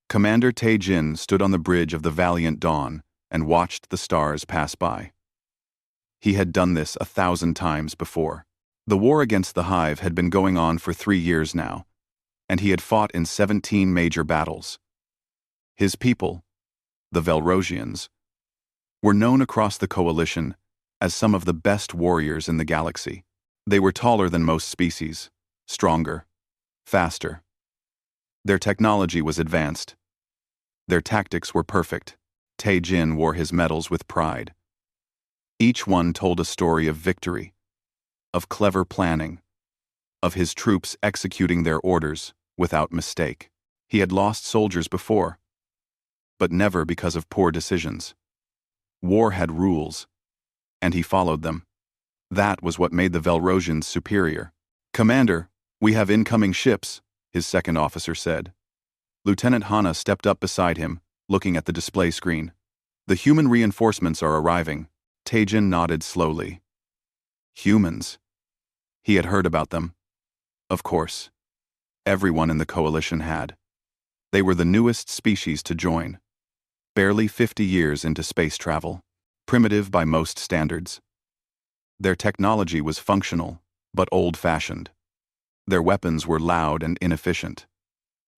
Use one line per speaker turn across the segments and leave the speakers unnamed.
Commander Tae-jin stood on the bridge of the Valiant Dawn and watched the stars pass by. He had done this 1,000 times before. The war against the Hive had been going on for 3 years now, and he had fought in 17 major battles. His people, the Velrosians, were known across the coalition as some of the best warriors in the galaxy. They were taller than most species, stronger, faster. Their technology was advanced. Their tactics were perfect. Tae-jin wore his medals with pride. Each one told a story of victory, of clever planning, of his troops executing their orders without mistake. He had lost soldiers before, but never because of poor decisions. War had rules, and he followed them. That was what made the Velrosians superior. "Commander, we have incoming ships," his second officer said. Lieutenant Hana stepped up beside him, looking at the display screen. "The human reinforcements are arriving." Tae-jin nodded slowly. Humans. He had heard about them. Of course. Everyone in the coalition had. They were the newest species to join. Barely 50 years into space travel. Primitive by most standards. Their technology was functional, but old-fashioned. Their weapons were loud and inefficient.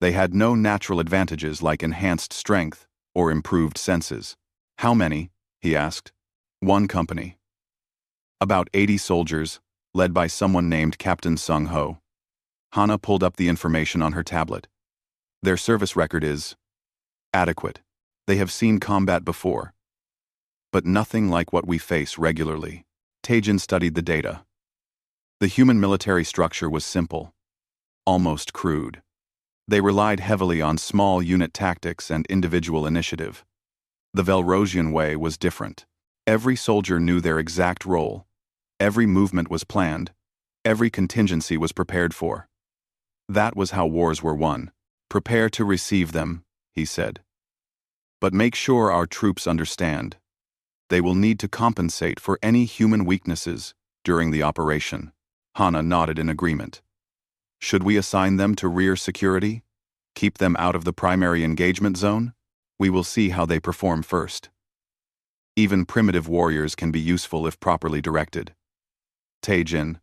They had no natural advantages like enhanced strength or improved senses. "How many?" he asked. "One company. About 80 soldiers, led by someone named Captain Sung-ho." Hana pulled up the information on her tablet. "Their service record is adequate. They have seen combat before. But nothing like what we face regularly." Tae-jin studied the data. The human military structure was simple, almost crude. They relied heavily on small unit tactics and individual initiative. The Velrosian way was different. Every soldier knew their exact role. Every movement was planned. Every contingency was prepared for. That was how wars were won. "Prepare to receive them," he said. "But make sure our troops understand. They will need to compensate for any human weaknesses during the operation." Hana nodded in agreement. "Should we assign them to rear security? Keep them out of the primary engagement zone? We will see how they perform first. Even primitive warriors can be useful if properly directed." Tae-jin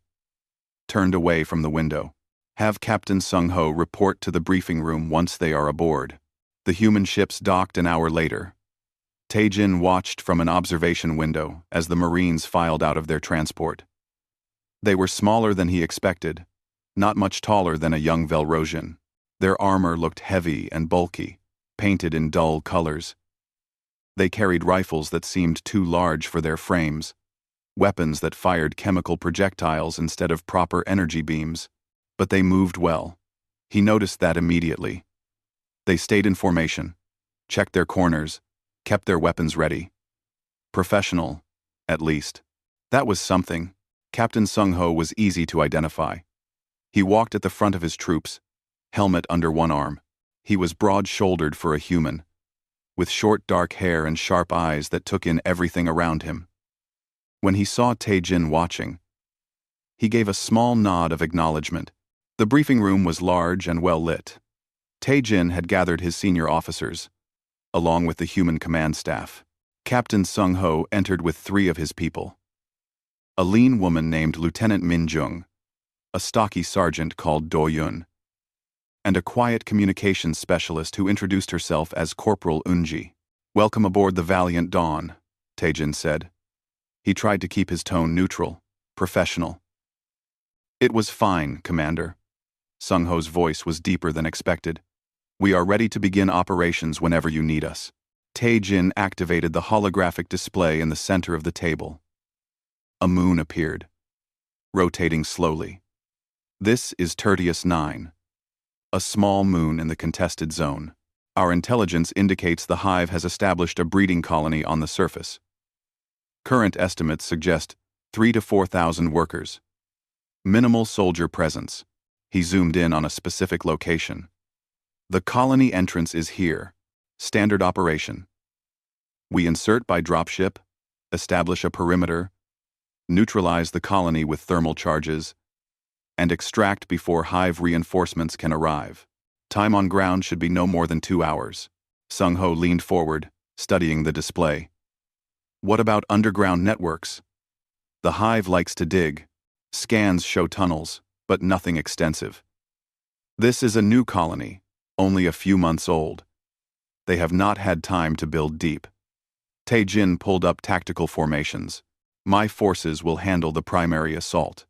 turned away from the window. "Have Captain Sung-ho report to the briefing room once they are aboard." The human ships docked an hour later. Tae-jin watched from an observation window as the Marines filed out of their transport. They were smaller than he expected, not much taller than a young Velrosian. Their armor looked heavy and bulky, painted in dull colors. They carried rifles that seemed too large for their frames, weapons that fired chemical projectiles instead of proper energy beams. But they moved well. He noticed that immediately. They stayed in formation, checked their corners, kept their weapons ready. Professional, at least. That was something. Captain Sung-ho was easy to identify. He walked at the front of his troops, helmet under one arm. He was broad-shouldered for a human, with short dark hair and sharp eyes that took in everything around him. When he saw Tae-jin watching, he gave a small nod of acknowledgement. The briefing room was large and well lit. Tae-jin had gathered his senior officers, along with the human command staff. Captain Sung-ho entered with 3 of his people. A lean woman named Lieutenant Min-jung, a stocky sergeant called Do-yun, and a quiet communications specialist who introduced herself as Corporal Unji. "Welcome aboard the Valiant Dawn," Tae-jin said. He tried to keep his tone neutral, professional. "It was fine, Commander." Sung-ho's voice was deeper than expected. "We are ready to begin operations whenever you need us." Tae-jin activated the holographic display in the center of the table. A moon appeared, rotating slowly. "This is Tertius 9, a small moon in the contested zone. Our intelligence indicates the Hive has established a breeding colony on the surface. Current estimates suggest 3,000 to 4,000 workers. Minimal soldier presence." He zoomed in on a specific location. "The colony entrance is here. Standard operation. We insert by dropship, establish a perimeter, neutralize the colony with thermal charges, and extract before Hive reinforcements can arrive." Time on ground should be no more than 2 hours. Sung-ho leaned forward, studying the display. What about underground networks? The hive likes to dig. Scans show tunnels, but nothing extensive. This is a new colony, only a few months old. They have not had time to build deep. Tae-jin pulled up tactical formations. My forces will handle the primary assault.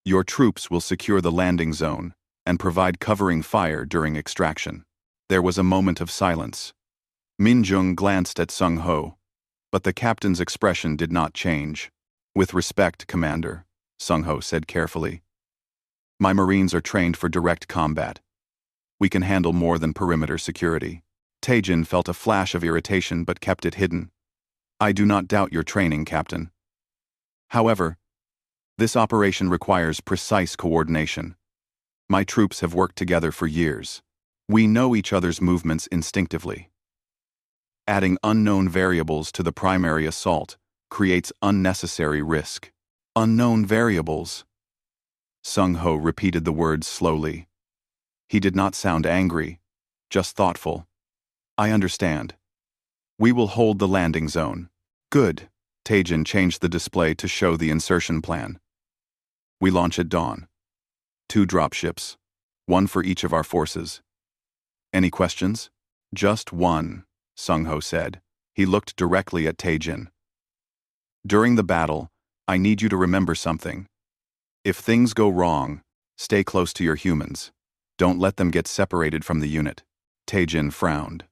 Your troops will secure the landing zone and provide covering fire during extraction. There was a moment of silence. Min-jung glanced at Sung-ho, but the captain's expression did not change. With respect, Commander, Sung-ho said carefully. My Marines are trained for direct combat. We can handle more than perimeter security. Tae-jin felt a flash of irritation but kept it hidden. I do not doubt your training, Captain. However, this operation requires precise coordination. My troops have worked together for years. We know each other's movements instinctively. Adding unknown variables to the primary assault creates unnecessary risk. Unknown variables. Sung-ho repeated the words slowly. He did not sound angry, just thoughtful. I understand. We will hold the landing zone. Good. Tae-jin changed the display to show the insertion plan. We launch at dawn. 2 dropships, 1 for each of our forces. Any questions? Just one, Sung-ho said. He looked directly at Tae-jin. During the battle, I need you to remember something. If things go wrong, stay close to your humans. Don't let them get separated from the unit. Tae-jin frowned.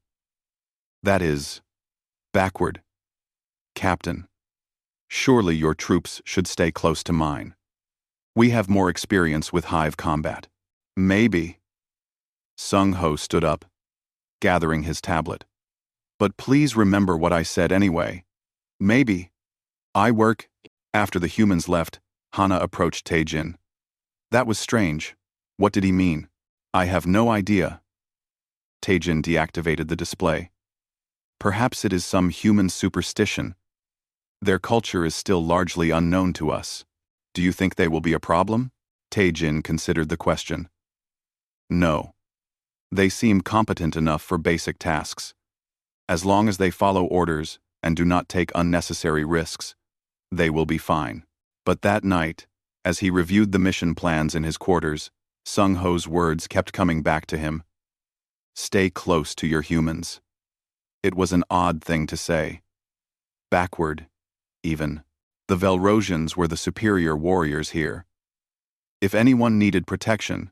That is backward. Captain, surely your troops should stay close to mine. We have more experience with hive combat. Maybe. Sung-ho stood up, gathering his tablet. But please remember what I said anyway. Maybe. I work. After the humans left, Hana approached Tae-jin. That was strange. What did he mean? I have no idea. Tae-jin deactivated the display. Perhaps it is some human superstition. Their culture is still largely unknown to us. Do you think they will be a problem? Tae-jin considered the question. No. They seem competent enough for basic tasks. As long as they follow orders and do not take unnecessary risks, they will be fine. But that night, as he reviewed the mission plans in his quarters, Sung-ho's words kept coming back to him. Stay close to your humans. It was an odd thing to say. Backward, even. The Velrosians were the superior warriors here. If anyone needed protection,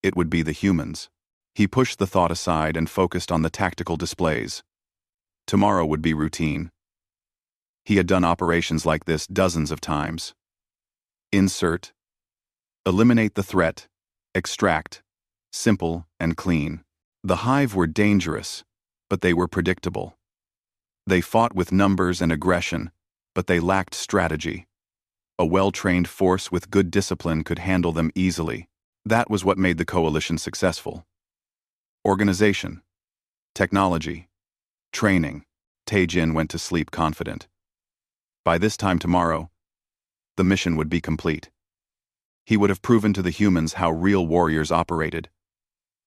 it would be the humans. He pushed the thought aside and focused on the tactical displays. Tomorrow would be routine. He had done operations like this dozens of times. Insert. Eliminate the threat. Extract. Simple and clean. The hive were dangerous, but they were predictable. They fought with numbers and aggression, but they lacked strategy. A well-trained force with good discipline could handle them easily. That was what made the coalition successful. Organization. Technology. Training. Tae-jin went to sleep confident. By this time tomorrow, the mission would be complete. He would have proven to the humans how real warriors operated.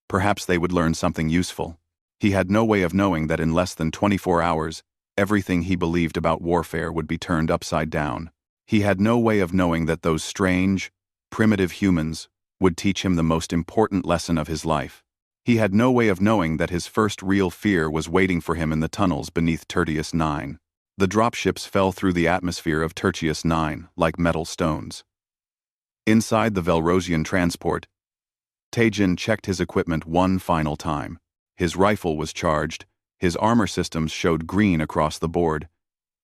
Perhaps they would learn something useful. He had no way of knowing that in less than 24 hours, everything he believed about warfare would be turned upside down. He had no way of knowing that those strange, primitive humans would teach him the most important lesson of his life. He had no way of knowing that his first real fear was waiting for him in the tunnels beneath Tertius 9. The dropships fell through the atmosphere of Tertius 9 like metal stones. Inside the Velrosian transport, Tae-jin checked his equipment one final time. His rifle was charged, his armor systems showed green across the board,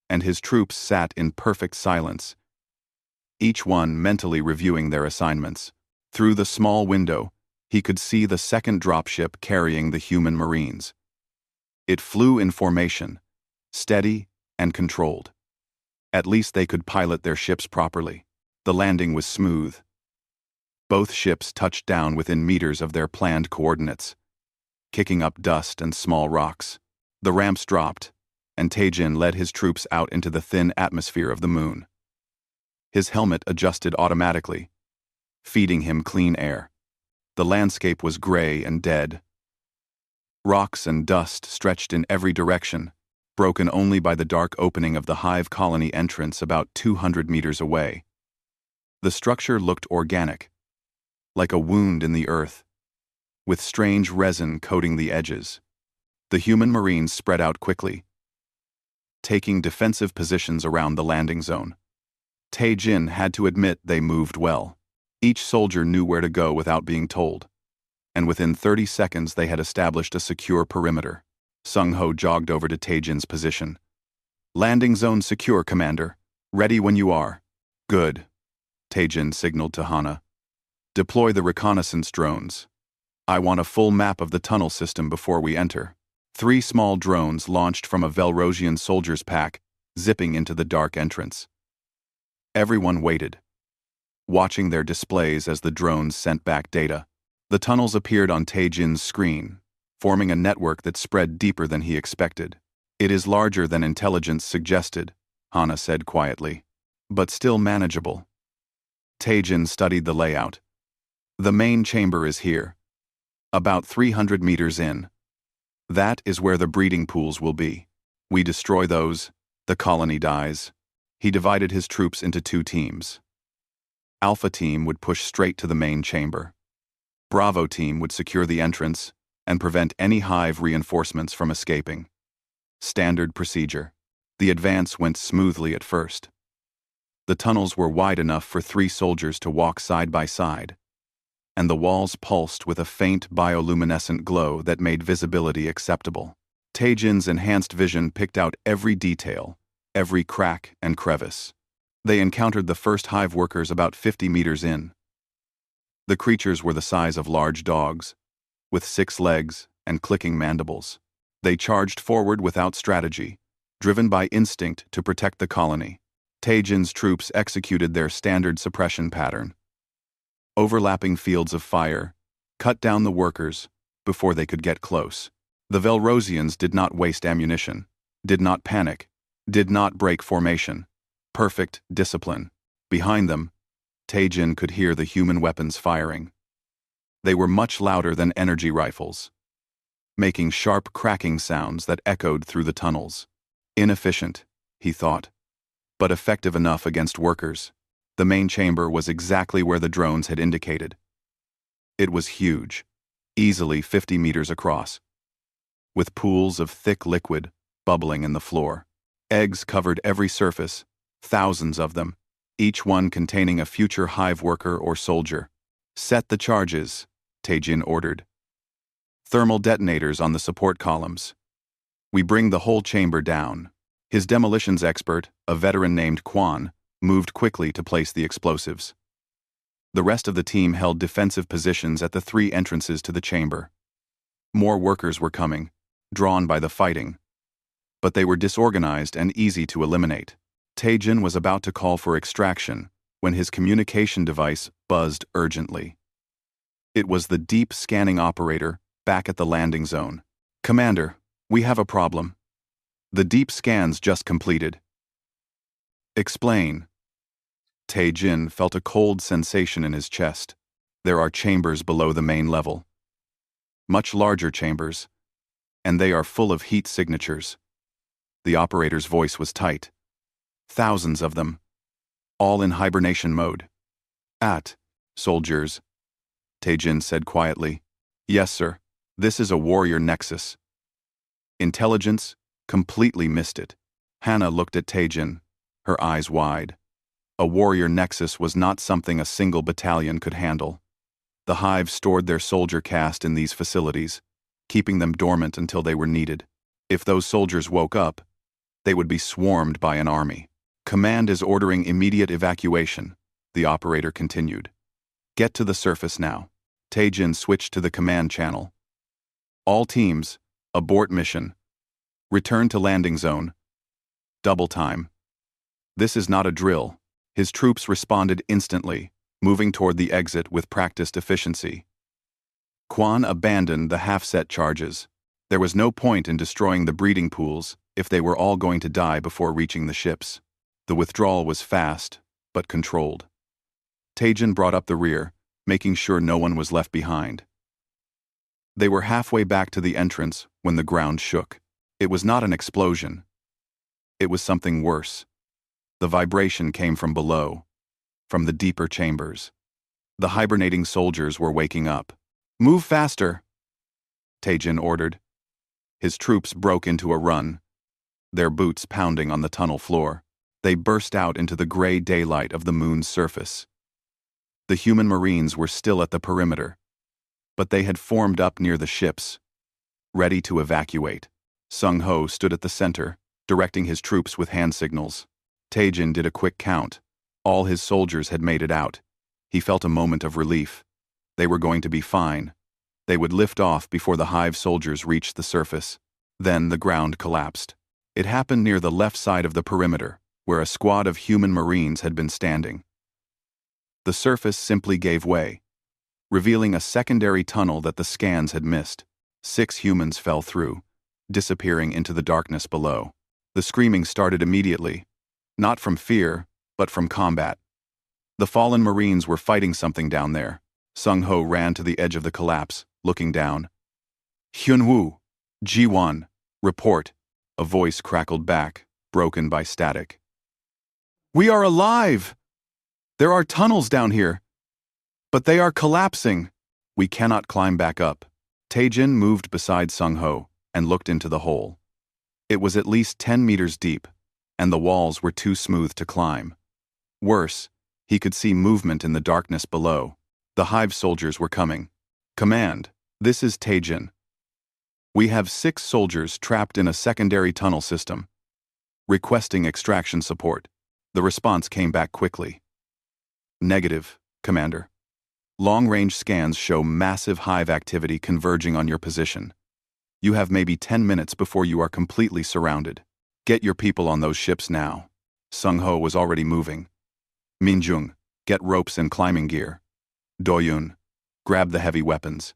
and his troops sat in perfect silence, each one mentally reviewing their assignments. Through the small window, he could see the second dropship carrying the human Marines. It flew in formation, steady and controlled. At least they could pilot their ships properly. The landing was smooth. Both ships touched down within meters of their planned coordinates, kicking up dust and small rocks. The ramps dropped, and Tae-jin led his troops out into the thin atmosphere of the moon. His helmet adjusted automatically, feeding him clean air. The landscape was gray and dead. Rocks and dust stretched in every direction, broken only by the dark opening of the hive colony entrance about 200 meters away. The structure looked organic, like a wound in the earth, with strange resin coating the edges. The human marines spread out quickly, taking defensive positions around the landing zone. Tae-jin had to admit they moved well. Each soldier knew where to go without being told, and within 30 seconds they had established a secure perimeter. Sung-ho jogged over to Tae-jin's position. "Landing zone secure, Commander. Ready when you are." "Good," Tae-jin signaled to Hana. "Deploy the reconnaissance drones. I want a full map of the tunnel system before we enter." 3 small drones launched from a Velrosian soldier's pack, zipping into the dark entrance. Everyone waited, watching their displays as the drones sent back data. The tunnels appeared on Tae-jin's screen, forming a network that spread deeper than he expected. "It is larger than intelligence suggested," Hana said quietly, "but still manageable." Tae-jin studied the layout. "The main chamber is here, about 300 meters in. That is where the breeding pools will be. We destroy those, the colony dies." He divided his troops into 2 teams. Alpha Team would push straight to the main chamber. Bravo Team would secure the entrance and prevent any hive reinforcements from escaping. Standard procedure. The advance went smoothly at first. The tunnels were wide enough for 3 soldiers to walk side by side, and the walls pulsed with a faint bioluminescent glow that made visibility acceptable. Tae-jin's enhanced vision picked out every detail, every crack and crevice. They encountered the first hive workers about 50 meters in. The creatures were the size of large dogs, with 6 legs and clicking mandibles. They charged forward without strategy, driven by instinct to protect the colony. Tae-jin's troops executed their standard suppression pattern. Overlapping fields of fire cut down the workers before they could get close. The Velrosians did not waste ammunition, did not panic, did not break formation. Perfect discipline. Behind them, Tae-jin could hear the human weapons firing. They were much louder than energy rifles, making sharp cracking sounds that echoed through the tunnels. Inefficient, he thought, but effective enough against workers. The main chamber was exactly where the drones had indicated. It was huge, easily 50 meters across, with pools of thick liquid bubbling in the floor. Eggs covered every surface, thousands of them, each one containing a future hive worker or soldier. "Set the charges," Tae-jin ordered. "Thermal detonators on the support columns. We bring the whole chamber down." His demolitions expert, a veteran named Kwon, moved quickly to place the explosives. The rest of the team held defensive positions at the 3 entrances to the chamber. More workers were coming, drawn by the fighting, but they were disorganized and easy to eliminate. Tae-jin was about to call for extraction when his communication device buzzed urgently. It was the deep scanning operator back at the landing zone. "Commander, we have a problem. The deep scans just completed." "Explain." Tae-jin felt a cold sensation in his chest. "There are chambers below the main level. Much larger chambers, and they are full of heat signatures." The operator's voice was tight. "Thousands of them, all in hibernation mode." Soldiers," Tae-jin said quietly. "Yes, sir. This is a warrior nexus." Intelligence completely missed it. Hana looked at Tae-jin, her eyes wide. A warrior nexus was not something a single battalion could handle. The hive stored their soldier caste in these facilities, keeping them dormant until they were needed. If those soldiers woke up, they would be swarmed by an army. "Command is ordering immediate evacuation," the operator continued. "Get to the surface now." Tae-jin switched to the command channel. "All teams, abort mission. Return to landing zone. Double time." This is not a drill. His troops responded instantly, moving toward the exit with practiced efficiency. Kwon abandoned the half-set charges. There was no point in destroying the breeding pools if they were all going to die before reaching the ships. The withdrawal was fast, but controlled. Tae-jin brought up the rear, making sure no one was left behind. They were halfway back to the entrance when the ground shook. It was not an explosion. It was something worse. The vibration came from below, from the deeper chambers. The hibernating soldiers were waking up. "Move faster," Taejin ordered. His troops broke into a run, their boots pounding on the tunnel floor. They burst out into the gray daylight of the moon's surface. The human marines were still at the perimeter, but they had formed up near the ships, ready to evacuate. Sung-ho stood at the center, directing his troops with hand signals. Taejin did a quick count. All his soldiers had made it out. He felt a moment of relief. They were going to be fine. They would lift off before the hive soldiers reached the surface. Then the ground collapsed. It happened near the left side of the perimeter, where a squad of human marines had been standing. The surface simply gave way, revealing a secondary tunnel that the scans had missed. 6 humans fell through, disappearing into the darkness below. The screaming started immediately, not from fear, but from combat. The fallen marines were fighting something down there. Sung-ho ran to the edge of the collapse, looking down. "Hyunwoo, Ji-won, report," a voice crackled back, broken by static. "We are alive! There are tunnels down here, but they are collapsing. We cannot climb back up." Taejin moved beside Sung-ho and looked into the hole. It was at least 10 meters deep, and the walls were too smooth to climb. Worse, he could see movement in the darkness below. The hive soldiers were coming. "Command, this is Taejin. We have 6 soldiers trapped in a secondary tunnel system, requesting extraction support." The response came back quickly. "Negative, Commander. Long-range scans show massive hive activity converging on your position. You have maybe 10 minutes before you are completely surrounded. Get your people on those ships now." Sung-ho was already moving. "Minjung, get ropes and climbing gear. Doyun, grab the heavy weapons.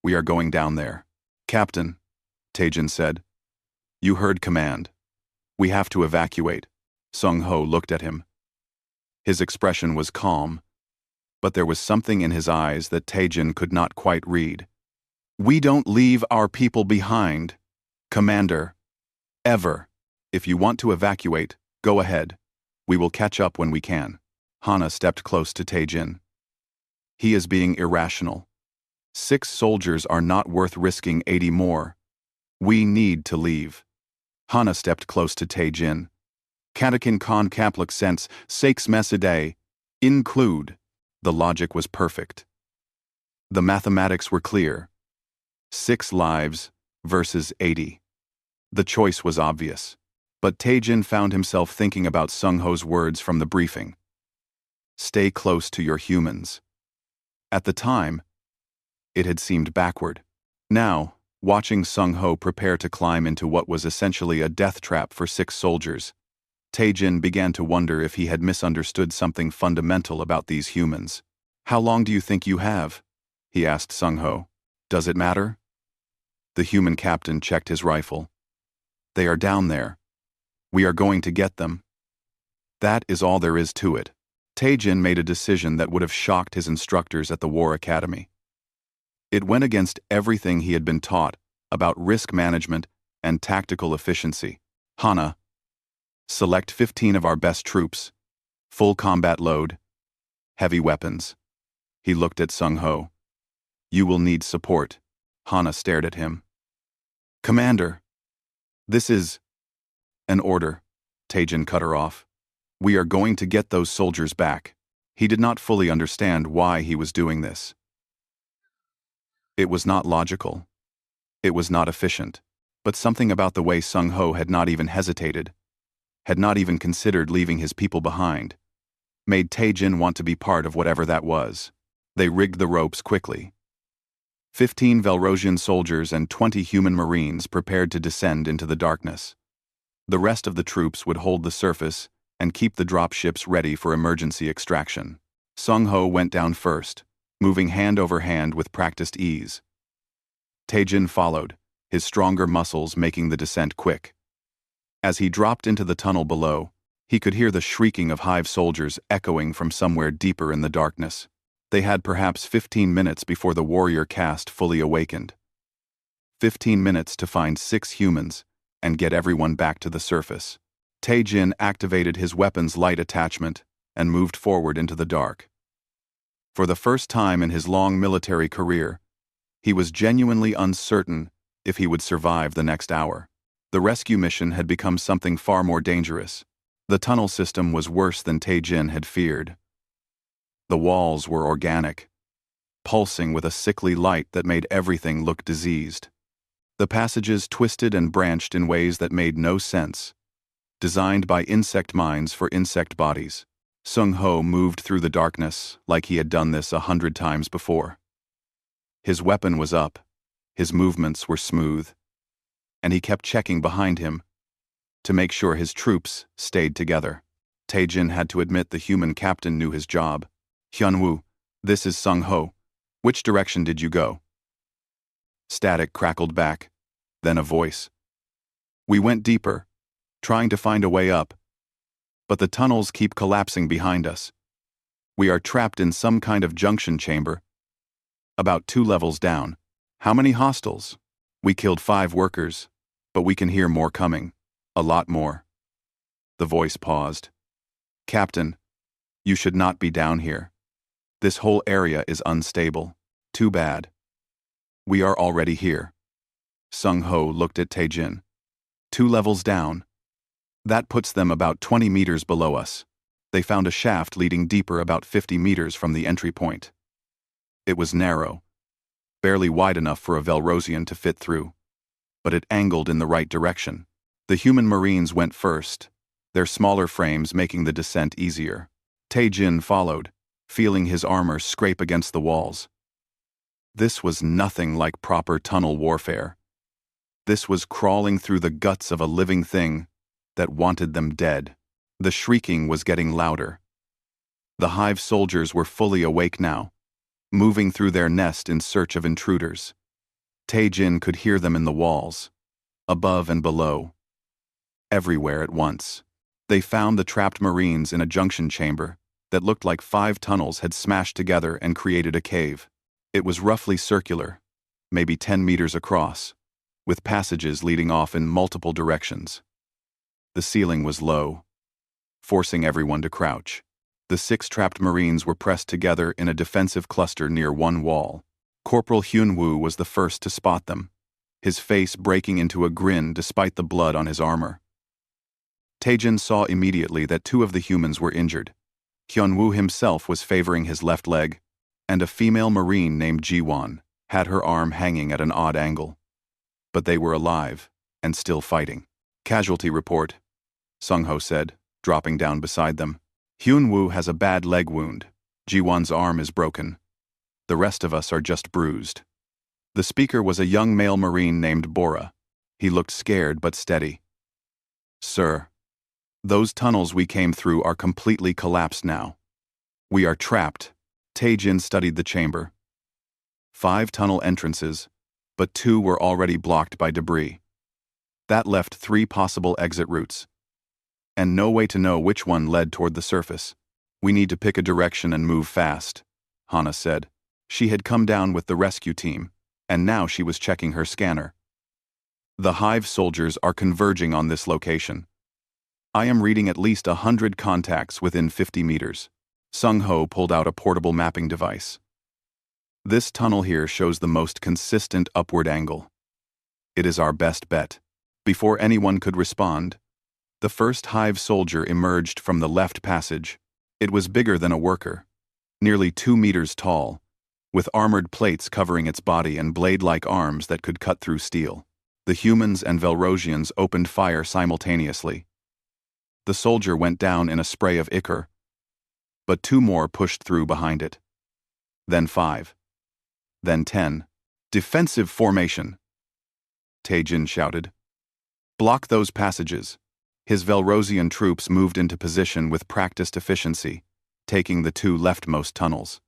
We are going down there." "Captain," Taejin said. "You heard command. We have to evacuate." Sung-ho looked at him. His expression was calm, but there was something in his eyes that Taejin could not quite read. "We don't leave our people behind, Commander. Ever. If you want to evacuate, go ahead. We will catch up when we can." Hana stepped close to Taejin. "He is being irrational. 6 soldiers are not worth risking 80 more. We need to leave." Hana stepped close to Taejin. "Katakin kon kaplik sense, sakes meside, include." The logic was perfect. The mathematics were clear. 6 lives versus 80. The choice was obvious. But Taejin found himself thinking about Sung-ho's words from the briefing. "Stay close to your humans." At the time, it had seemed backward. Now, watching Sung-ho prepare to climb into what was essentially a death trap for 6 soldiers, Taejin began to wonder if he had misunderstood something fundamental about these humans. "How long do you think you have?" he asked Sung-ho. "Does it matter?" The human captain checked his rifle. "They are down there. We are going to get them. That is all there is to it." Taejin made a decision that would have shocked his instructors at the War Academy. It went against everything he had been taught about risk management and tactical efficiency. "Hana, select 15 of our best troops, full combat load, heavy weapons." He looked at Sung-ho. "You will need support." Hana stared at him. "Commander, this is..." "An order," Taejin cut her off. "We are going to get those soldiers back." He did not fully understand why he was doing this. It was not logical. It was not efficient. But something about the way Sung-ho had not even hesitated, had not even considered leaving his people behind, made Taejin want to be part of whatever that was. They rigged the ropes quickly. 15 Velrosian soldiers and 20 human marines prepared to descend into the darkness. The rest of the troops would hold the surface and keep the dropships ready for emergency extraction. Sung-ho went down first, moving hand over hand with practiced ease. Taejin followed, his stronger muscles making the descent quick. As he dropped into the tunnel below, he could hear the shrieking of hive soldiers echoing from somewhere deeper in the darkness. They had perhaps 15 minutes before the warrior caste fully awakened. 15 minutes to find 6 humans and get everyone back to the surface. Tae-jin activated his weapon's light attachment and moved forward into the dark. For the first time in his long military career, he was genuinely uncertain if he would survive the next hour. The rescue mission had become something far more dangerous. The tunnel system was worse than Tae-jin had feared. The walls were organic, pulsing with a sickly light that made everything look diseased. The passages twisted and branched in ways that made no sense, designed by insect minds for insect bodies. Sung-ho moved through the darkness like he had done this 100 times before. His weapon was up, his movements were smooth, and he kept checking behind him to make sure his troops stayed together. Tae-jin had to admit the human captain knew his job. "Hyun-woo, this is Sung-ho. Which direction did you go?" Static crackled back, then a voice. "We went deeper, trying to find a way up, but the tunnels keep collapsing behind us. We are trapped in some kind of junction chamber, about 2 levels down. How many hostiles? We killed 5 workers, but we can hear more coming. A lot more." The voice paused. "Captain, you should not be down here. This whole area is unstable. Too bad. We are already here." Sung-ho looked at Tae-jin. 2 levels down. That puts them about 20 meters below us. They found a shaft leading deeper about 50 meters from the entry point. It was narrow, barely wide enough for a Velrosian to fit through, but it angled in the right direction. The human Marines went first, their smaller frames making the descent easier. Tae-jin followed, feeling his armor scrape against the walls. This was nothing like proper tunnel warfare. This was crawling through the guts of a living thing that wanted them dead. The shrieking was getting louder. The hive soldiers were fully awake now, moving through their nest in search of intruders. Tae-jin could hear them in the walls, above and below, everywhere at once. They found the trapped Marines in a junction chamber that looked like 5 tunnels had smashed together and created a cave. It was roughly circular, maybe 10 meters across, with passages leading off in multiple directions. The ceiling was low, forcing everyone to crouch. The 6 trapped Marines were pressed together in a defensive cluster near one wall. Corporal Hyun-woo was the first to spot them, his face breaking into a grin despite the blood on his armor. Tae-jin saw immediately that 2 of the humans were injured. Hyun-woo himself was favoring his left leg, and a female Marine named Ji-won had her arm hanging at an odd angle. But they were alive, and still fighting. "Casualty report," Sung-ho said, dropping down beside them. "Hyun-woo has a bad leg wound. Ji-won's arm is broken. The rest of us are just bruised." The speaker was a young male Marine named Bora. He looked scared but steady. "Sir, those tunnels we came through are completely collapsed now. We are trapped." Tae-jin studied the chamber. 5 tunnel entrances, but 2 were already blocked by debris. That left 3 possible exit routes, and no way to know which one led toward the surface. "We need to pick a direction and move fast," Hana said. She had come down with the rescue team, and now she was checking her scanner. "The hive soldiers are converging on this location. I am reading at least 100 contacts within 50 meters. Sung-ho pulled out a portable mapping device. "This tunnel here shows the most consistent upward angle. It is our best bet." Before anyone could respond, the first hive soldier emerged from the left passage. It was bigger than a worker, nearly 2 meters tall, with armored plates covering its body and blade-like arms that could cut through steel. The humans and Velrosians opened fire simultaneously. The soldier went down in a spray of ichor, but 2 more pushed through behind it. Then 5. Then 10. "Defensive formation!" Tae-jin shouted. "Block those passages." His Velrosian troops moved into position with practiced efficiency, taking the 2 leftmost tunnels.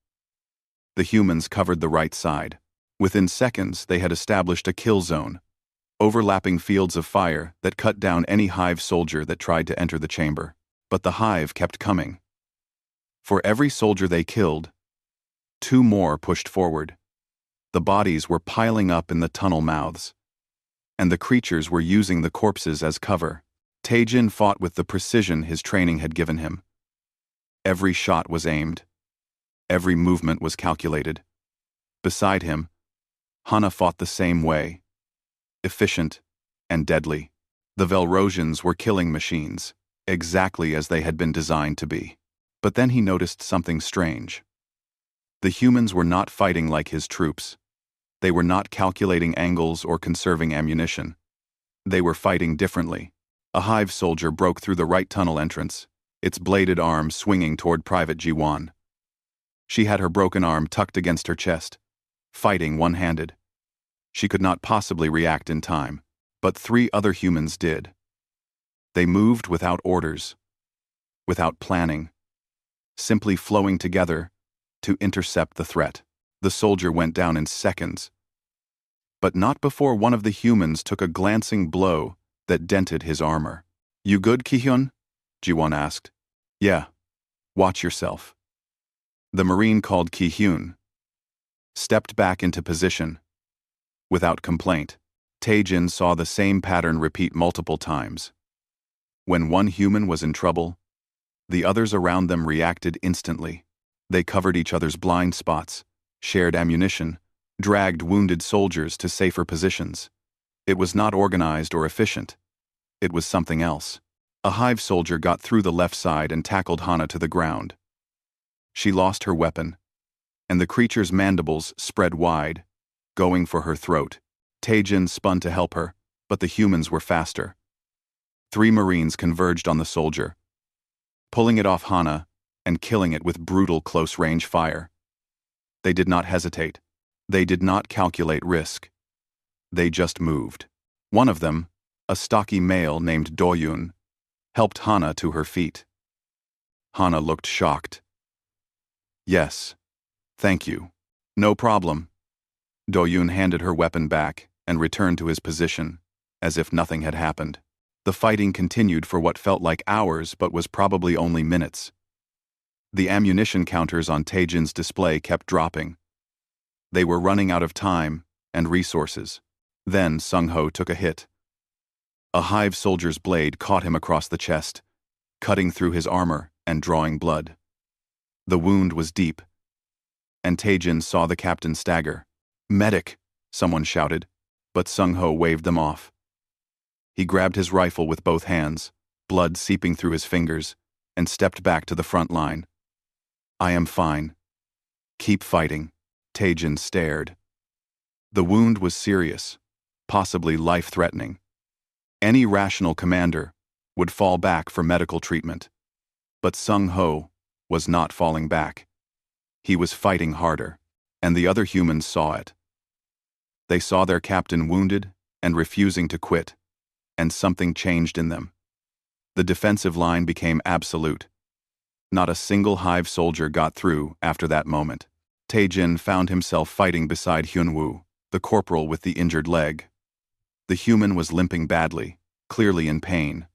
The humans covered the right side. Within seconds, they had established a kill zone, overlapping fields of fire that cut down any hive soldier that tried to enter the chamber. But the hive kept coming. For every soldier they killed, 2 more pushed forward. The bodies were piling up in the tunnel mouths, and the creatures were using the corpses as cover. Taejin fought with the precision his training had given him. Every shot was aimed. Every movement was calculated. Beside him, Hana fought the same way. Efficient and deadly. The Velrosians were killing machines, exactly as they had been designed to be. But then he noticed something strange. The humans were not fighting like his troops. They were not calculating angles or conserving ammunition. They were fighting differently. A hive soldier broke through the right tunnel entrance, its bladed arm swinging toward Private Ji-won. She had her broken arm tucked against her chest, fighting one-handed. She could not possibly react in time, but 3 other humans did. They moved without orders, without planning, simply flowing together to intercept the threat. The soldier went down in seconds, but not before one of the humans took a glancing blow that dented his armor. "You good, Ki-hyun?" Ji-won asked. "Yeah. Watch yourself." The Marine called Ki-hyun stepped back into position. Without complaint, Taejin saw the same pattern repeat multiple times. When one human was in trouble, the others around them reacted instantly. They covered each other's blind spots, shared ammunition, dragged wounded soldiers to safer positions. It was not organized or efficient. It was something else. A hive soldier got through the left side and tackled Hana to the ground. She lost her weapon, and the creature's mandibles spread wide, going for her throat. Taejin spun to help her, but the humans were faster. 3 Marines converged on the soldier, pulling it off Hana and killing it with brutal close-range fire. They did not hesitate. They did not calculate risk. They just moved. One of them, a stocky male named Do-yoon, helped Hana to her feet. Hana looked shocked. "Yes, thank you. No problem." Do-yoon handed her weapon back and returned to his position, as if nothing had happened. The fighting continued for what felt like hours but was probably only minutes. The ammunition counters on Taejin's display kept dropping. They were running out of time and resources. Then Sung-ho took a hit. A hive soldier's blade caught him across the chest, cutting through his armor and drawing blood. The wound was deep, and Taejin saw the captain stagger. "Medic!" someone shouted, but Sung-ho waved them off. He grabbed his rifle with both hands, blood seeping through his fingers, and stepped back to the front line. "I am fine. Keep fighting." Taejin stared. The wound was serious, possibly life-threatening. Any rational commander would fall back for medical treatment. But Sung-ho was not falling back. He was fighting harder, and the other humans saw it. They saw their captain wounded and refusing to quit, and something changed in them. The defensive line became absolute. Not a single hive soldier got through after that moment. Taejin found himself fighting beside Hyunwoo, the corporal with the injured leg. The human was limping badly, clearly in pain,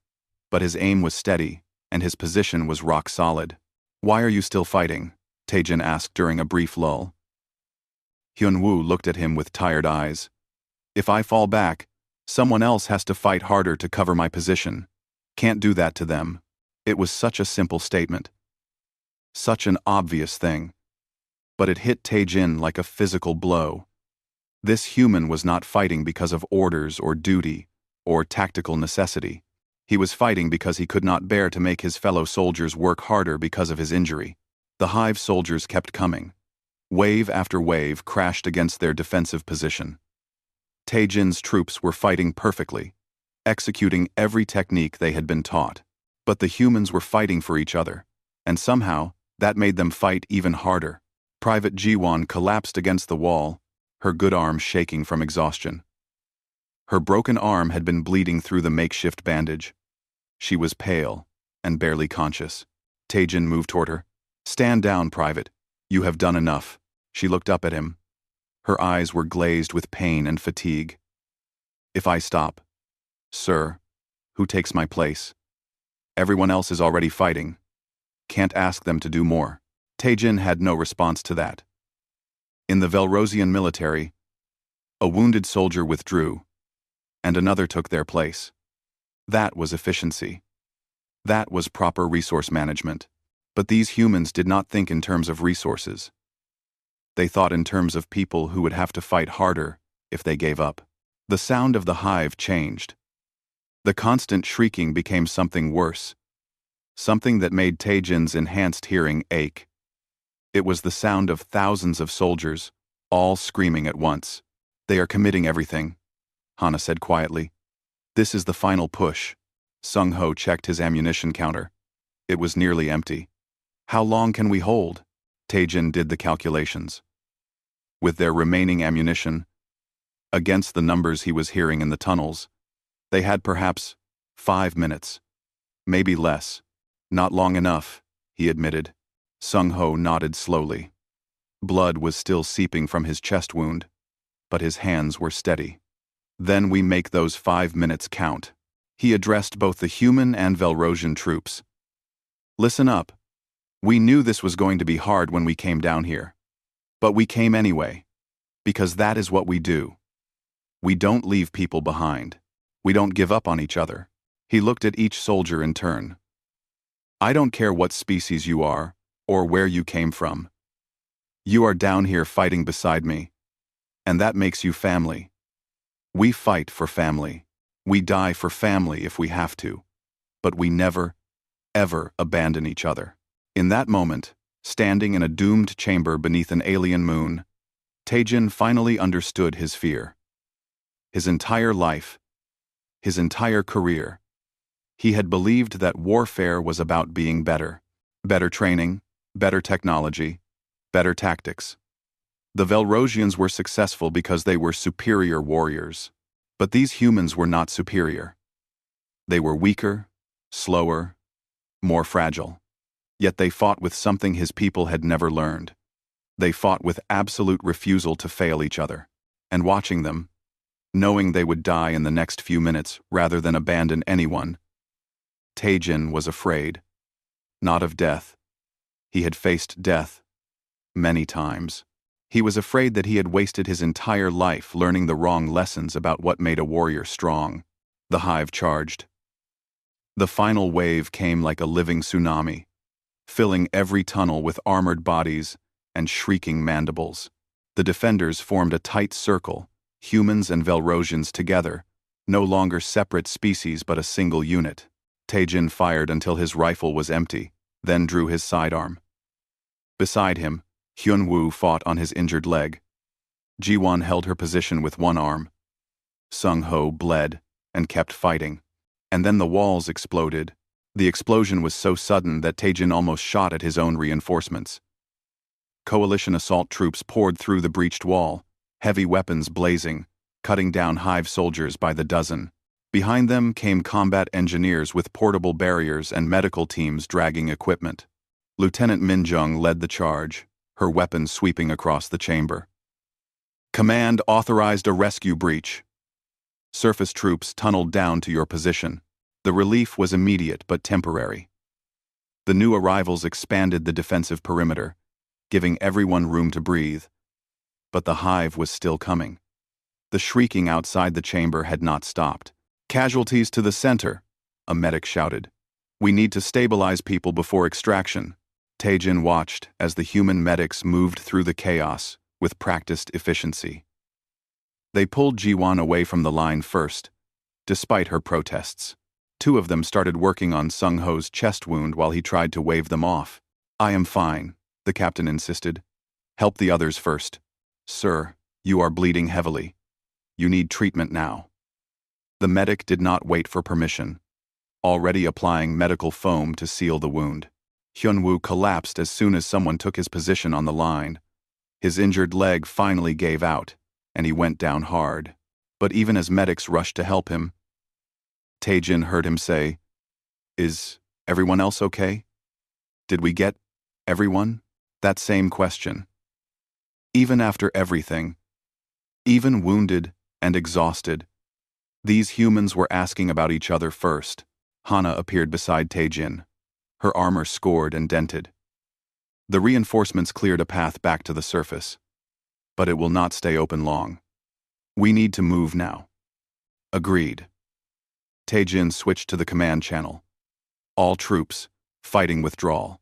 but his aim was steady, and his position was rock solid. "Why are you still fighting?" Taejin asked during a brief lull. Hyunwoo looked at him with tired eyes. "If I fall back, someone else has to fight harder to cover my position. Can't do that to them." It was such a simple statement. Such an obvious thing. But it hit Taejin like a physical blow. This human was not fighting because of orders or duty or tactical necessity. He was fighting because he could not bear to make his fellow soldiers work harder because of his injury. The hive soldiers kept coming. Wave after wave crashed against their defensive position. Taejin's troops were fighting perfectly, executing every technique they had been taught. But the humans were fighting for each other, and somehow that made them fight even harder. Private Ji-won collapsed against the wall, her good arm shaking from exhaustion. Her broken arm had been bleeding through the makeshift bandage. She was pale and barely conscious. Taejin moved toward her. "Stand down, Private. You have done enough." She looked up at him. Her eyes were glazed with pain and fatigue. "If I stop, sir, who takes my place? Everyone else is already fighting. Can't ask them to do more." Taejin had no response to that. In the Velrosian military, a wounded soldier withdrew, and another took their place. That was efficiency. That was proper resource management. But these humans did not think in terms of resources. They thought in terms of people who would have to fight harder if they gave up. The sound of the hive changed. The constant shrieking became something worse, something that made Taejin's enhanced hearing ache. It was the sound of thousands of soldiers, all screaming at once. "They are committing everything," Hana said quietly. "This is the final push." Sung-ho checked his ammunition counter. It was nearly empty. "How long can we hold?" Taejin did the calculations. With their remaining ammunition, against the numbers he was hearing in the tunnels, they had perhaps 5 minutes. Maybe less. "Not long enough," he admitted. Sung-ho nodded slowly. Blood was still seeping from his chest wound, but his hands were steady. "Then we make those 5 minutes count." He addressed both the human and Velrosian troops. "Listen up. We knew this was going to be hard when we came down here. But we came anyway. Because that is what we do. We don't leave people behind. We don't give up on each other." He looked at each soldier in turn. "I don't care what species you are, or where you came from. You are down here fighting beside me. And that makes you family. We fight for family. We die for family if we have to. But we never, ever abandon each other." In that moment, standing in a doomed chamber beneath an alien moon, Taejin finally understood his fear. His entire life, his entire career, he had believed that warfare was about being better. Better training, better technology, better tactics. The Velrosians were successful because they were superior warriors. But these humans were not superior. They were weaker, slower, more fragile. Yet they fought with something his people had never learned. They fought with absolute refusal to fail each other. And watching them, knowing they would die in the next few minutes rather than abandon anyone, Taejin was afraid. Not of death. He had faced death many times. He was afraid that he had wasted his entire life learning the wrong lessons about what made a warrior strong. The hive charged. The final wave came like a living tsunami, filling every tunnel with armored bodies and shrieking mandibles. The defenders formed a tight circle, humans and Velrosians together, no longer separate species but a single unit. Taejin fired until his rifle was empty, then drew his sidearm. Beside him, Hyunwoo fought on his injured leg. Jiwon held her position with one arm. Sung-ho bled and kept fighting. And then the walls exploded. The explosion was so sudden that Taejin almost shot at his own reinforcements. Coalition assault troops poured through the breached wall, heavy weapons blazing, cutting down hive soldiers by the dozen. Behind them came combat engineers with portable barriers and medical teams dragging equipment. Lieutenant Minjung led the charge, her weapon sweeping across the chamber. "Command authorized a rescue breach. Surface troops tunneled down to your position." The relief was immediate but temporary. The new arrivals expanded the defensive perimeter, giving everyone room to breathe. But the hive was still coming. The shrieking outside the chamber had not stopped. "Casualties to the center," a medic shouted. "We need to stabilize people before extraction." Taejin watched as the human medics moved through the chaos with practiced efficiency. They pulled Jiwon away from the line first, despite her protests. 2 of them started working on Sung-ho's chest wound while he tried to wave them off. "I am fine," the captain insisted. "Help the others first." "Sir, you are bleeding heavily. You need treatment now." The medic did not wait for permission, already applying medical foam to seal the wound. Hyunwoo collapsed as soon as someone took his position on the line. His injured leg finally gave out, and he went down hard. But even as medics rushed to help him, Taejin heard him say, "Is everyone else okay? Did we get everyone?" That same question. Even after everything, even wounded and exhausted, these humans were asking about each other first. Hana appeared beside Taejin, her armor scored and dented. The reinforcements cleared a path back to the surface. but it will not stay open long. We need to move now. Agreed. Taejin switched to the command channel. All troops, fighting withdrawal.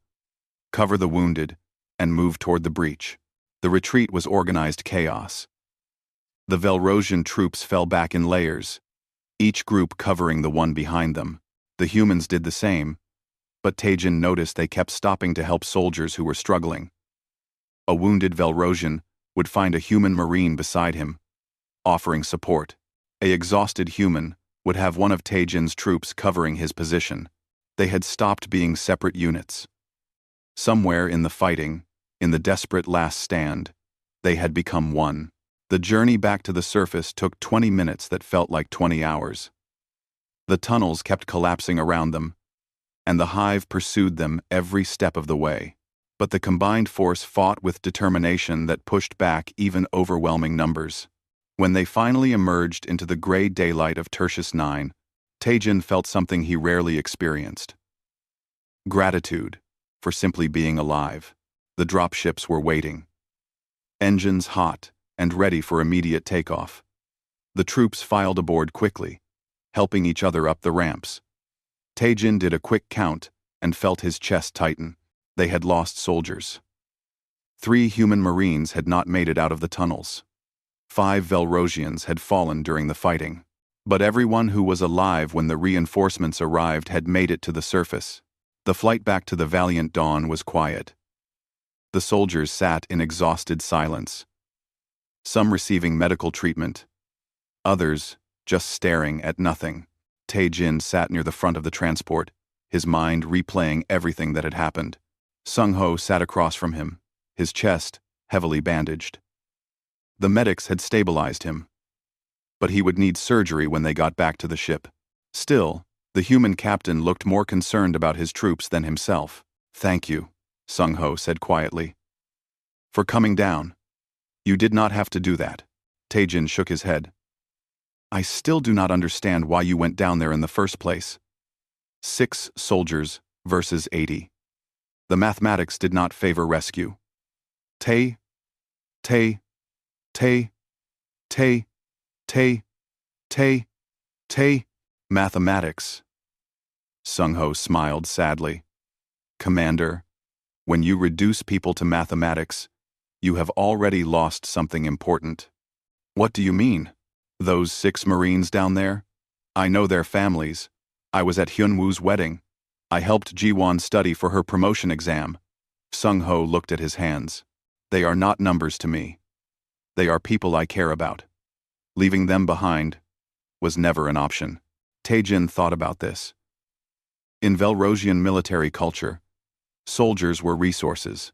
Cover the wounded, and move toward the breach. The retreat was organized chaos. The Velrosian troops fell back in layers, each group covering the one behind them. The humans did the same, but Taejin noticed they kept stopping to help soldiers who were struggling. A wounded Velrosian would find a human marine beside him, offering support. A exhausted human would have one of Taejin's troops covering his position. They had stopped being separate units. Somewhere in the fighting, in the desperate last stand, they had become one. The journey back to the surface took 20 minutes that felt like 20 hours. The tunnels kept collapsing around them, and the hive pursued them every step of the way. But the combined force fought with determination that pushed back even overwhelming numbers. When they finally emerged into the gray daylight of Tertius 9, Taejin felt something he rarely experienced. Gratitude for simply being alive. The dropships were waiting. Engines hot and ready for immediate takeoff. The troops filed aboard quickly, helping each other up the ramps. Taejin did a quick count and felt his chest tighten. They had lost soldiers. 3 human marines had not made it out of the tunnels. 5 Velrosians had fallen during the fighting. But everyone who was alive when the reinforcements arrived had made it to the surface. The flight back to the Valiant Dawn was quiet. The soldiers sat in exhausted silence. Some receiving medical treatment. Others just staring at nothing. Taejin sat near the front of the transport, his mind replaying everything that had happened. Sung-ho sat across from him, his chest heavily bandaged. The medics had stabilized him, but he would need surgery when they got back to the ship. Still, the human captain looked more concerned about his troops than himself. "Thank you," Sung-ho said quietly. "For coming down. You did not have to do that." Taejin shook his head. "I still do not understand why you went down there in the first place. 6 soldiers versus 80. The mathematics did not favor rescue." Tay. Mathematics. Sung-ho smiled sadly. "Commander, when you reduce people to mathematics, you have already lost something important." "What do you mean? Those 6 Marines down there? I know their families. I was at Hyunwoo's wedding. I helped Jiwon study for her promotion exam." Sung-ho looked at his hands. "They are not numbers to me. They are people I care about. Leaving them behind was never an option." Taejin thought about this. In Velrosian military culture, soldiers were resources.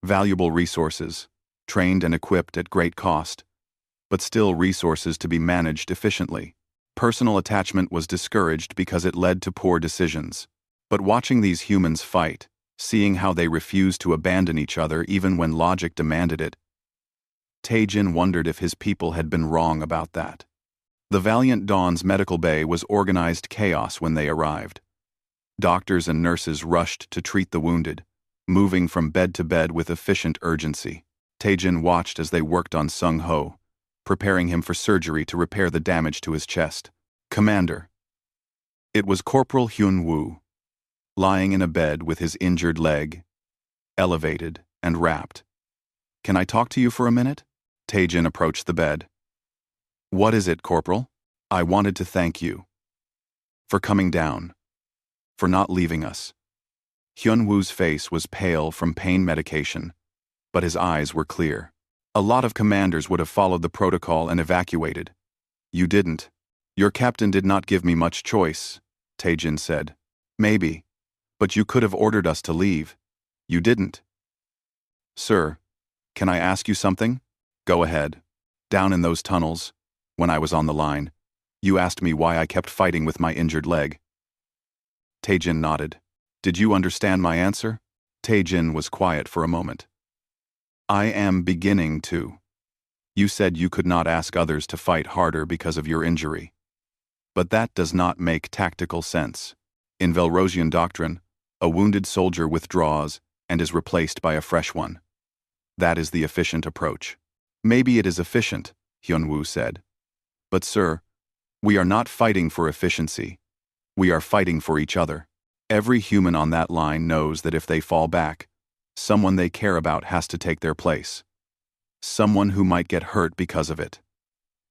Valuable resources, trained and equipped at great cost, but still resources to be managed efficiently. Personal attachment was discouraged because it led to poor decisions. But watching these humans fight, seeing how they refused to abandon each other even when logic demanded it, Taejin wondered if his people had been wrong about that. The Valiant Dawn's medical bay was organized chaos when they arrived. Doctors and nurses rushed to treat the wounded, moving from bed to bed with efficient urgency. Taejin watched as they worked on Sung-ho, preparing him for surgery to repair the damage to his chest. "Commander." It was Corporal Hyunwoo, lying in a bed with his injured leg, elevated and wrapped. "Can I talk to you for a minute?" Taejin approached the bed. "What is it, Corporal?" "I wanted to thank you for coming down, for not leaving us." Hyunwoo's face was pale from pain medication, but his eyes were clear. "A lot of commanders would have followed the protocol and evacuated. You didn't. Your captain did not give me much choice," Taejin said. "Maybe, but you could have ordered us to leave. You didn't." "Sir, can I ask you something?" "Go ahead." "Down in those tunnels, when I was on the line, you asked me why I kept fighting with my injured leg." Taejin nodded. "Did you understand my answer?" Taejin was quiet for a moment. "I am beginning to. You said you could not ask others to fight harder because of your injury. But that does not make tactical sense. In Velrosian doctrine, a wounded soldier withdraws and is replaced by a fresh one. That is the efficient approach. Maybe it is efficient, Hyunwoo said. But sir, we are not fighting for efficiency. We are fighting for each other. Every human on that line knows that if they fall back, someone they care about has to take their place. Someone who might get hurt because of it.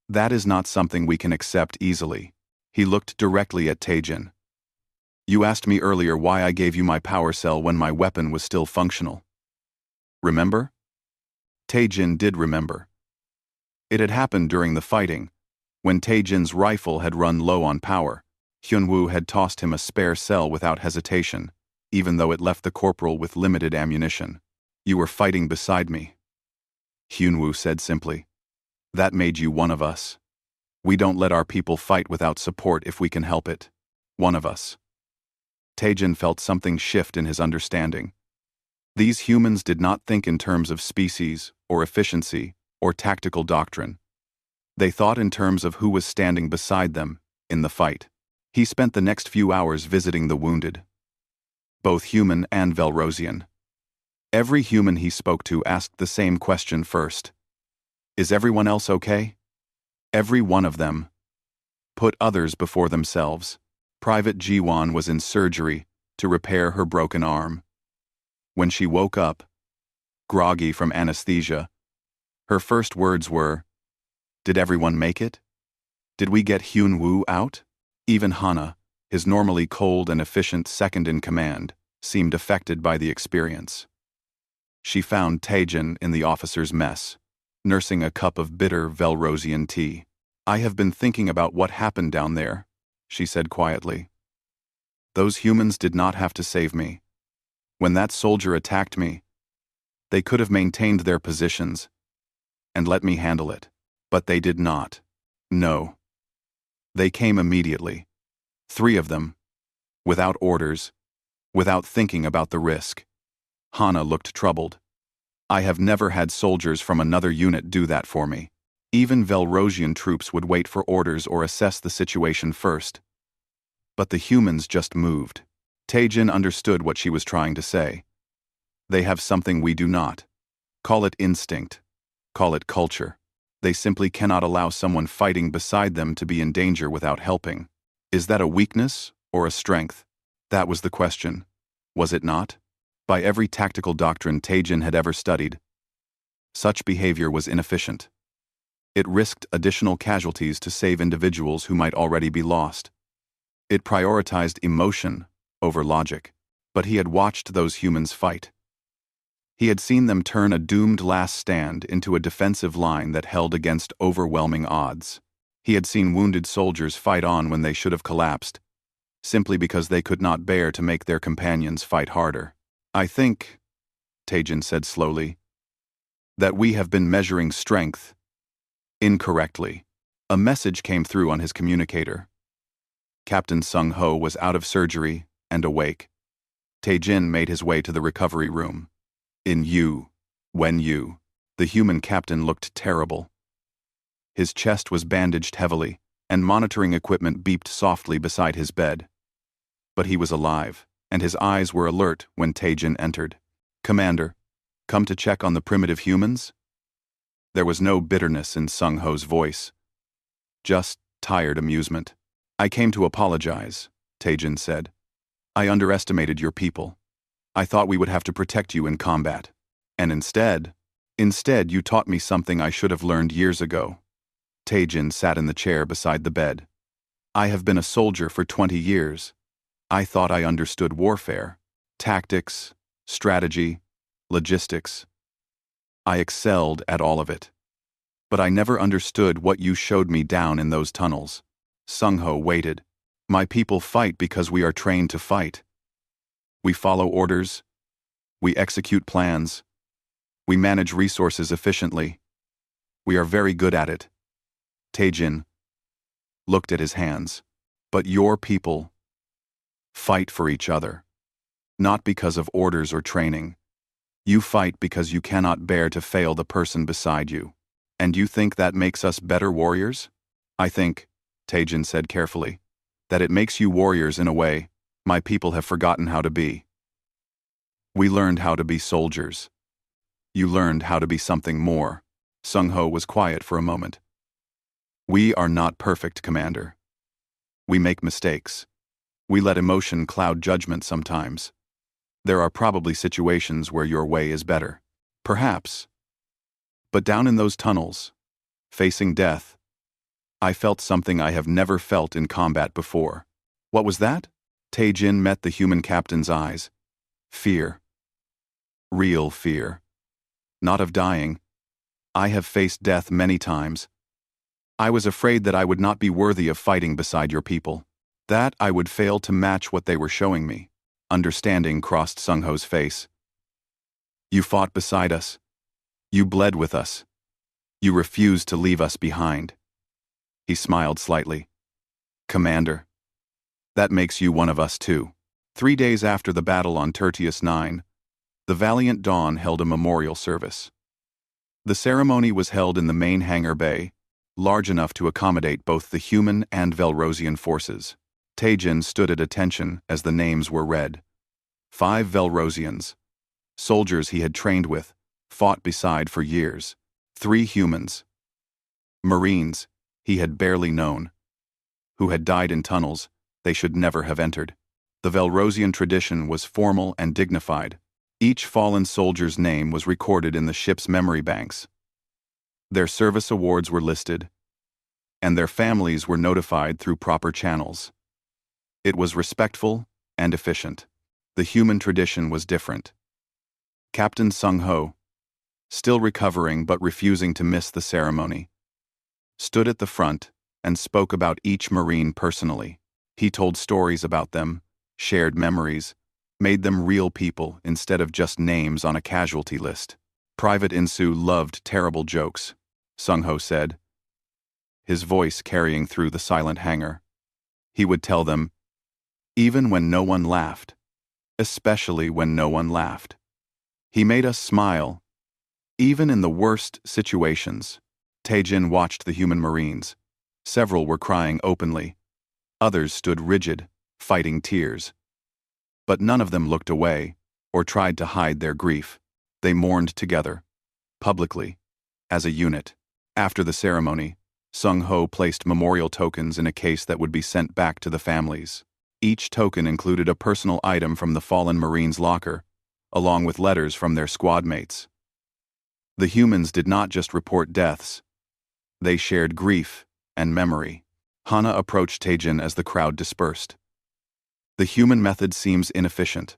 That is not something we can accept easily. He looked directly at Taejin. You asked me earlier why I gave you my power cell when my weapon was still functional. Remember? Taejin did remember. It had happened during the fighting. When Taejin's rifle had run low on power, Hyunwoo had tossed him a spare cell without hesitation, even though it left the corporal with limited ammunition. You were fighting beside me, Hyunwoo said simply. That made you one of us. We don't let our people fight without support if we can help it. One of us. Taejin felt something shift in his understanding. These humans did not think in terms of species, or efficiency, or tactical doctrine. They thought in terms of who was standing beside them, in the fight. He spent the next few hours visiting the wounded. Both human and Velrosian. Every human he spoke to asked the same question first. Is everyone else okay? Every one of them. Put others before themselves. Private Jiwon was in surgery to repair her broken arm. When she woke up, groggy from anesthesia, her first words were, "Did everyone make it? Did we get Hyunwoo out?" Even Hana, his normally cold and efficient second-in-command, seemed affected by the experience. She found Taejin in the officer's mess, nursing a cup of bitter Velrosian tea. I have been thinking about what happened down there, she said quietly. Those humans did not have to save me. When that soldier attacked me, they could have maintained their positions and let me handle it. But they did not. No. They came immediately. 3 of them. Without orders. Without thinking about the risk. Hana looked troubled. I have never had soldiers from another unit do that for me. Even Velrosian troops would wait for orders or assess the situation first. But the humans just moved. Taejin understood what she was trying to say. They have something we do not. Call it instinct. Call it culture. They simply cannot allow someone fighting beside them to be in danger without helping. Is that a weakness or a strength? That was the question. Was it not? By every tactical doctrine Taejin had ever studied, such behavior was inefficient. It risked additional casualties to save individuals who might already be lost. It prioritized emotion over logic. But he had watched those humans fight. He had seen them turn a doomed last stand into a defensive line that held against overwhelming odds. He had seen wounded soldiers fight on when they should have collapsed, simply because they could not bear to make their companions fight harder. I think, Taejin said slowly, that we have been measuring strength incorrectly. A message came through on his communicator. Captain Sung-ho was out of surgery and awake. Taejin made his way to the recovery room. The human captain looked terrible. His chest was bandaged heavily, and monitoring equipment beeped softly beside his bed. But he was alive, and his eyes were alert when Taejin entered. Commander, come to check on the primitive humans? There was no bitterness in Sung-ho's voice. Just tired amusement. I came to apologize, Taejin said. I underestimated your people. I thought we would have to protect you in combat. And instead you taught me something I should have learned years ago. Taejin sat in the chair beside the bed. I have been a soldier for 20 years. I thought I understood warfare, tactics, strategy, logistics. I excelled at all of it. But I never understood what you showed me down in those tunnels. Sung-ho waited. My people fight because we are trained to fight. We follow orders. We execute plans. We manage resources efficiently. We are very good at it. Taejin looked at his hands. But your people fight for each other. Not because of orders or training. You fight because you cannot bear to fail the person beside you. And you think that makes us better warriors? I think, Taejin said carefully, that it makes you warriors in a way my people have forgotten how to be. We learned how to be soldiers. You learned how to be something more. Sung-ho was quiet for a moment. We are not perfect, Commander. We make mistakes. We let emotion cloud judgment sometimes. There are probably situations where your way is better. Perhaps. But down in those tunnels, facing death, I felt something I have never felt in combat before. What was that? Tae-jin met the human captain's eyes. Fear. Real fear. Not of dying. I have faced death many times. I was afraid that I would not be worthy of fighting beside your people. That I would fail to match what they were showing me. Understanding crossed Sung-ho's face. You fought beside us. You bled with us. You refused to leave us behind. He smiled slightly. Commander. That makes you one of us too. 3 days after the battle on Tertius 9, the Valiant Dawn held a memorial service. The ceremony was held in the main hangar bay, large enough to accommodate both the human and Velrosian forces. Tae-jin stood at attention as the names were read. 5 Velrosians, soldiers he had trained with, fought beside for years. 3 humans, Marines he had barely known, who had died in tunnels they should never have entered. The Velrosian tradition was formal and dignified. Each fallen soldier's name was recorded in the ship's memory banks. Their service awards were listed, and their families were notified through proper channels. It was respectful and efficient. The human tradition was different. Captain Sung-ho, still recovering but refusing to miss the ceremony, stood at the front and spoke about each Marine personally. He told stories about them, shared memories, made them real people instead of just names on a casualty list. Private Insu loved terrible jokes, Sung-ho said, his voice carrying through the silent hangar. He would tell them, even when no one laughed, especially when no one laughed. He made us smile, even in the worst situations. Tae-jin watched the human Marines. Several were crying openly. Others stood rigid, fighting tears. But none of them looked away or tried to hide their grief. They mourned together, publicly, as a unit. After the ceremony, Sung-ho placed memorial tokens in a case that would be sent back to the families. Each token included a personal item from the fallen Marine's locker, along with letters from their squad mates. The humans did not just report deaths. They shared grief and memory. Hana approached Tae-jin as the crowd dispersed. The human method seems inefficient.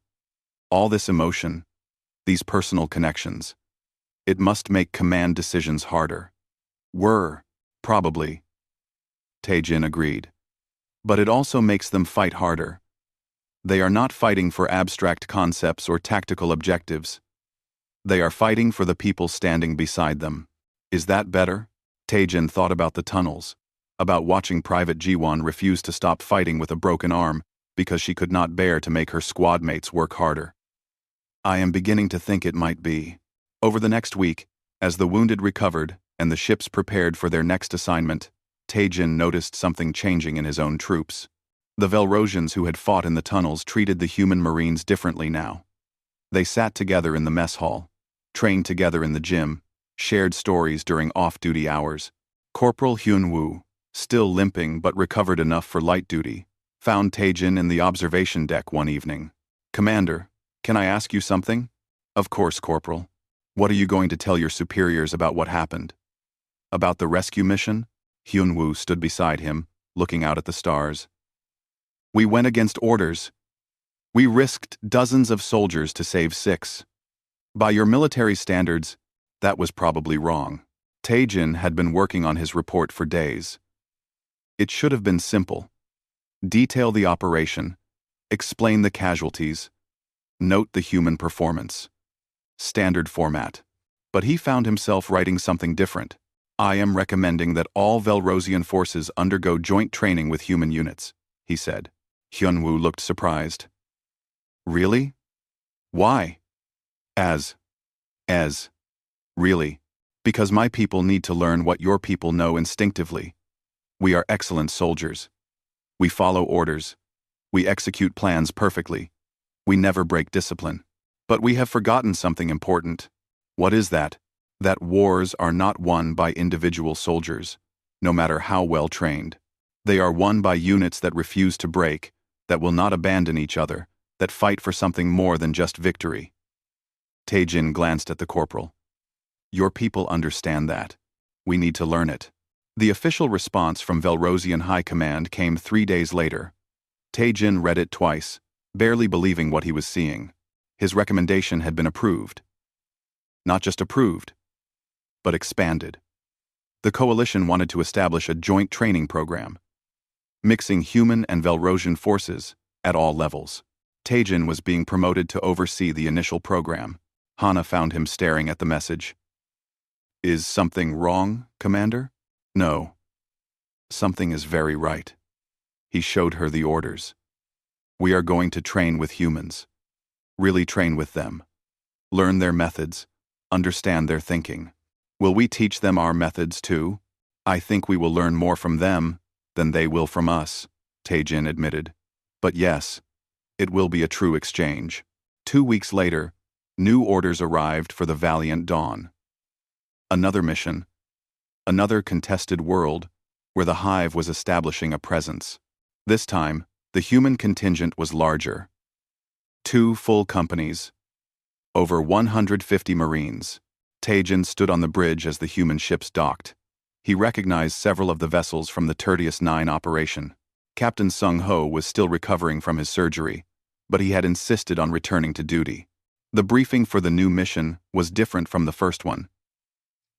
All this emotion, these personal connections, it must make command decisions harder. Probably. Tae-jin agreed. But it also makes them fight harder. They are not fighting for abstract concepts or tactical objectives. They are fighting for the people standing beside them. Is that better? Tae-jin thought about the tunnels, about watching Private Ji-won refuse to stop fighting with a broken arm because she could not bear to make her squad mates work harder. I am beginning to think it might be. Over the next week, as the wounded recovered and the ships prepared for their next assignment, Tae-jin noticed something changing in his own troops. The Velrosians who had fought in the tunnels treated the human Marines differently now. They sat together in the mess hall, trained together in the gym, shared stories during off-duty hours. Corporal Hyun-woo, still limping but recovered enough for light duty, found Tae-jin in the observation deck one evening. Commander, can I ask you something? Of course, Corporal. What are you going to tell your superiors about what happened? About the rescue mission? Hyun-woo stood beside him, looking out at the stars. We went against orders. We risked dozens of soldiers to save 6. By your military standards, that was probably wrong. Tae-jin had been working on his report for days. It should have been simple. Detail the operation, explain the casualties, note the human performance. Standard format. But he found himself writing something different. I am recommending that all Velrosian forces undergo joint training with human units, he said. Hyun-woo looked surprised. Really? Why? Really. Because my people need to learn what your people know instinctively. We are excellent soldiers. We follow orders. We execute plans perfectly. We never break discipline. But we have forgotten something important. What is that? That wars are not won by individual soldiers, no matter how well trained. They are won by units that refuse to break, that will not abandon each other, that fight for something more than just victory. Taejin glanced at the corporal. Your people understand that. We need to learn it. The official response from Velrosian High Command came 3 days later. Taejin read it twice, barely believing what he was seeing. His recommendation had been approved. Not just approved, but expanded. The coalition wanted to establish a joint training program, mixing human and Velrosian forces at all levels. Taejin was being promoted to oversee the initial program. Hana found him staring at the message. Is something wrong, Commander? No. Something is very right. He showed her the orders. We are going to train with humans. Really train with them. Learn their methods. Understand their thinking. Will we teach them our methods too? I think we will learn more from them than they will from us, Taejin admitted. But yes, it will be a true exchange. 2 weeks later, new orders arrived for the Valiant Dawn. Another mission. Another contested world where the Hive was establishing a presence. This time, the human contingent was larger. 2 full companies. Over 150 Marines. Taejin stood on the bridge as the human ships docked. He recognized several of the vessels from the Tertius 9 operation. Captain Sung Ho was still recovering from his surgery, but he had insisted on returning to duty. The briefing for the new mission was different from the first one.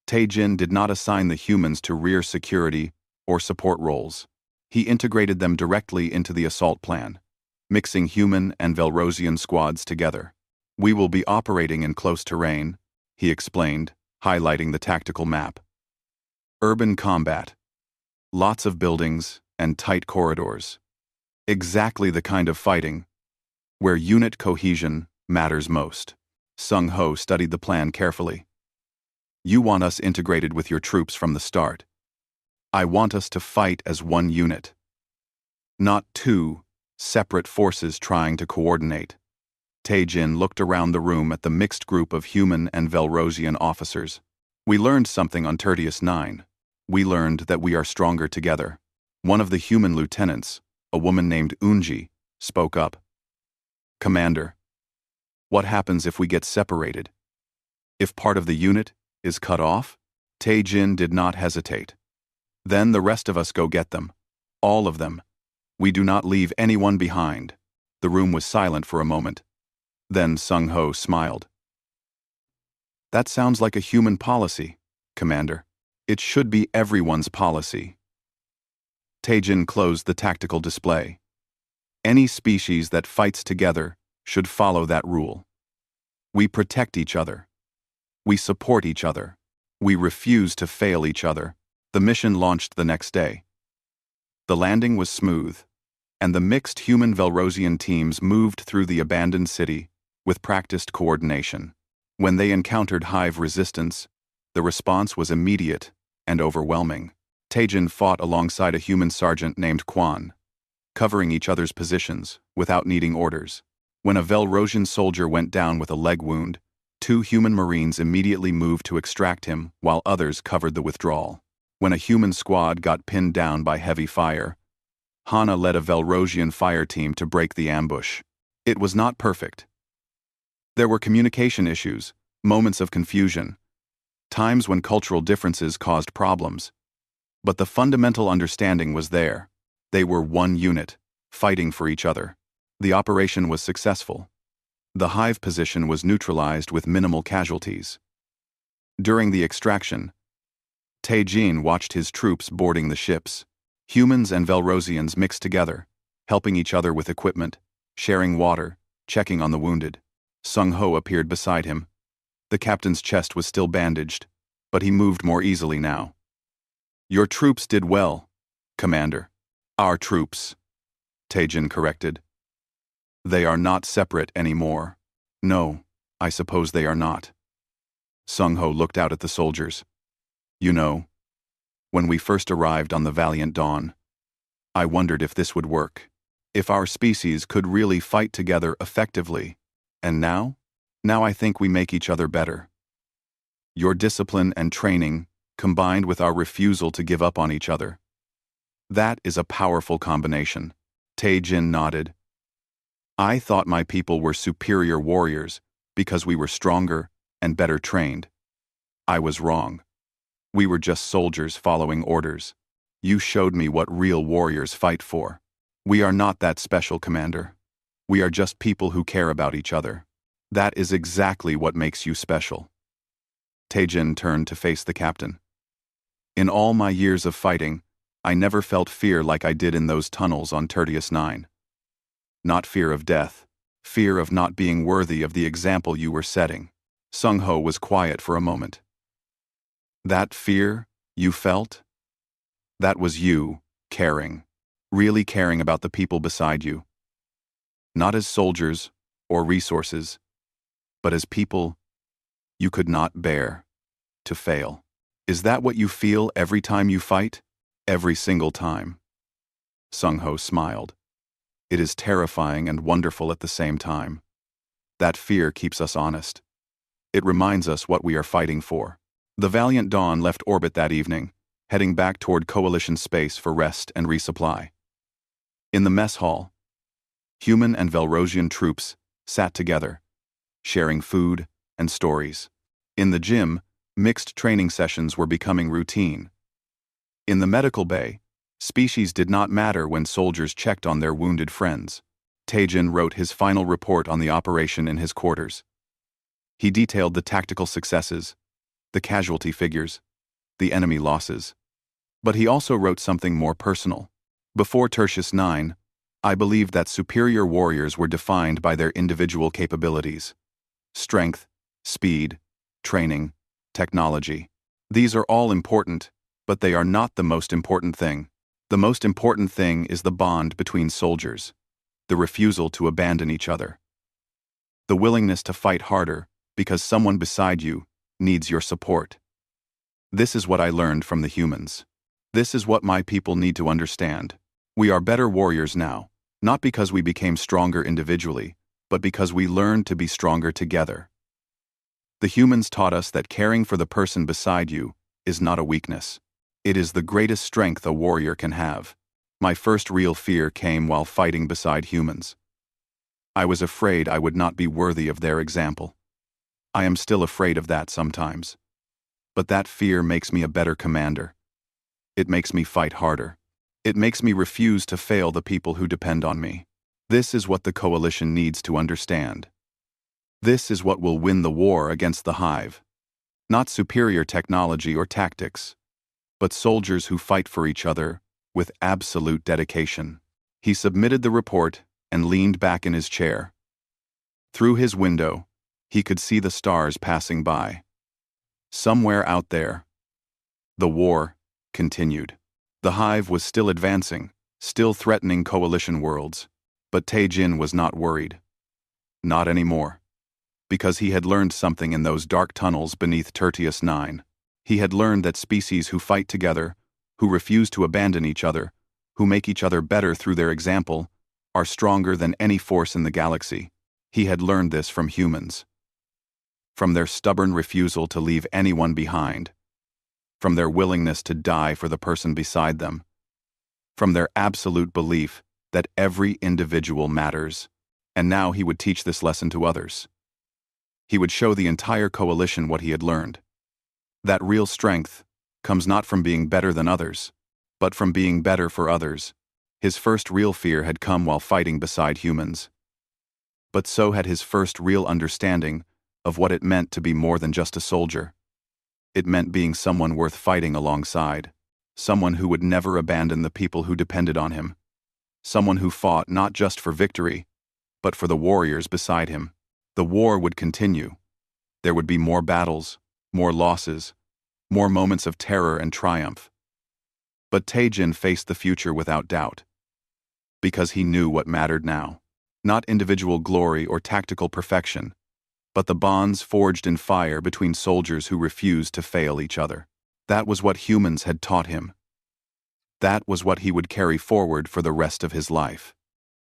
Taejin did not assign the humans to rear security or support roles. He integrated them directly into the assault plan, mixing human and Velrosian squads together. We will be operating in close terrain, he explained, highlighting the tactical map. Urban combat. Lots of buildings and tight corridors. Exactly the kind of fighting where unit cohesion matters most. Sung Ho studied the plan carefully. You want us integrated with your troops from the start. I want us to fight as one unit. Not 2 separate forces trying to coordinate. Taejin looked around the room at the mixed group of human and Velrosian officers. We learned something on Tertius 9. We learned that we are stronger together. One of the human lieutenants, a woman named Unji, spoke up. Commander, what happens if we get separated? If part of the unit is cut off? Taejin did not hesitate. Then the rest of us go get them. All of them. We do not leave anyone behind. The room was silent for a moment. Then Sung Ho smiled. That sounds like a human policy, Commander. It should be everyone's policy. Taejin closed the tactical display. Any species that fights together should follow that rule. We protect each other. We support each other. We refuse to fail each other. The mission launched the next day. The landing was smooth, and the mixed human-Velrosian teams moved through the abandoned city with practiced coordination. When they encountered Hive resistance, the response was immediate and overwhelming. Taejin fought alongside a human sergeant named Kwan, covering each other's positions without needing orders. When a Velrosian soldier went down with a leg wound, 2 human Marines immediately moved to extract him while others covered the withdrawal. When a human squad got pinned down by heavy fire, Hana led a Velrosian fire team to break the ambush. It was not perfect. There were communication issues, moments of confusion, times when cultural differences caused problems. But the fundamental understanding was there. They were one unit, fighting for each other. The operation was successful. The Hive position was neutralized with minimal casualties. During the extraction, Taejin watched his troops boarding the ships. Humans and Velrosians mixed together, helping each other with equipment, sharing water, checking on the wounded. Sung Ho appeared beside him. The captain's chest was still bandaged, but he moved more easily now. Your troops did well, Commander. Our troops, Taejin corrected. They are not separate anymore. No, I suppose they are not. Sung Ho looked out at the soldiers. You know, when we first arrived on the Valiant Dawn, I wondered if this would work, if our species could really fight together effectively. And now? Now I think we make each other better. Your discipline and training, combined with our refusal to give up on each other. That is a powerful combination. Tae-jin nodded. I thought my people were superior warriors because we were stronger and better trained. I was wrong. We were just soldiers following orders. You showed me what real warriors fight for. We are not that special, Commander. We are just people who care about each other. That is exactly what makes you special. Tae-jin turned to face the captain. In all my years of fighting, I never felt fear like I did in those tunnels on Tertius 9. Not fear of death, fear of not being worthy of the example you were setting. Sung-ho was quiet for a moment. That fear you felt? That was you, caring. Really caring about the people beside you. Not as soldiers or resources, but as people you could not bear to fail. Is that what you feel every time you fight? Every single time? Sung-ho smiled. It is terrifying and wonderful at the same time. That fear keeps us honest. It reminds us what we are fighting for. The Valiant Dawn left orbit that evening, heading back toward Coalition space for rest and resupply. In the mess hall, human and Velrosian troops sat together, sharing food and stories. In the gym, mixed training sessions were becoming routine. In the medical bay, species did not matter when soldiers checked on their wounded friends. Tae-jin wrote his final report on the operation in his quarters. He detailed the tactical successes, the casualty figures, the enemy losses. But he also wrote something more personal. Before Tertius 9, I believed that superior warriors were defined by their individual capabilities. Strength, speed, training, technology. These are all important, but they are not the most important thing. The most important thing is the bond between soldiers, the refusal to abandon each other, the willingness to fight harder because someone beside you needs your support. This is what I learned from the humans. This is what my people need to understand. We are better warriors now, not because we became stronger individually, but because we learned to be stronger together. The humans taught us that caring for the person beside you is not a weakness. It is the greatest strength a warrior can have. My first real fear came while fighting beside humans. I was afraid I would not be worthy of their example. I am still afraid of that sometimes. But that fear makes me a better commander. It makes me fight harder. It makes me refuse to fail the people who depend on me. This is what the coalition needs to understand. This is what will win the war against the Hive. Not superior technology or tactics, but soldiers who fight for each other with absolute dedication. He submitted the report and leaned back in his chair. Through his window, he could see the stars passing by. Somewhere out there, the war continued. The Hive was still advancing, still threatening coalition worlds, but Tae-jin was not worried. Not anymore. Because he had learned something in those dark tunnels beneath Tertius 9. He had learned that species who fight together, who refuse to abandon each other, who make each other better through their example, are stronger than any force in the galaxy. He had learned this from humans. From their stubborn refusal to leave anyone behind. From their willingness to die for the person beside them. From their absolute belief that every individual matters. And now he would teach this lesson to others. He would show the entire coalition what he had learned. That real strength comes not from being better than others, but from being better for others. His first real fear had come while fighting beside humans. But so had his first real understanding of what it meant to be more than just a soldier. It meant being someone worth fighting alongside, someone who would never abandon the people who depended on him, someone who fought not just for victory, but for the warriors beside him. The war would continue. There would be more battles, more losses, more moments of terror and triumph. But Tae-jin faced the future without doubt. Because he knew what mattered now. Not individual glory or tactical perfection, but the bonds forged in fire between soldiers who refused to fail each other. That was what humans had taught him. That was what he would carry forward for the rest of his life.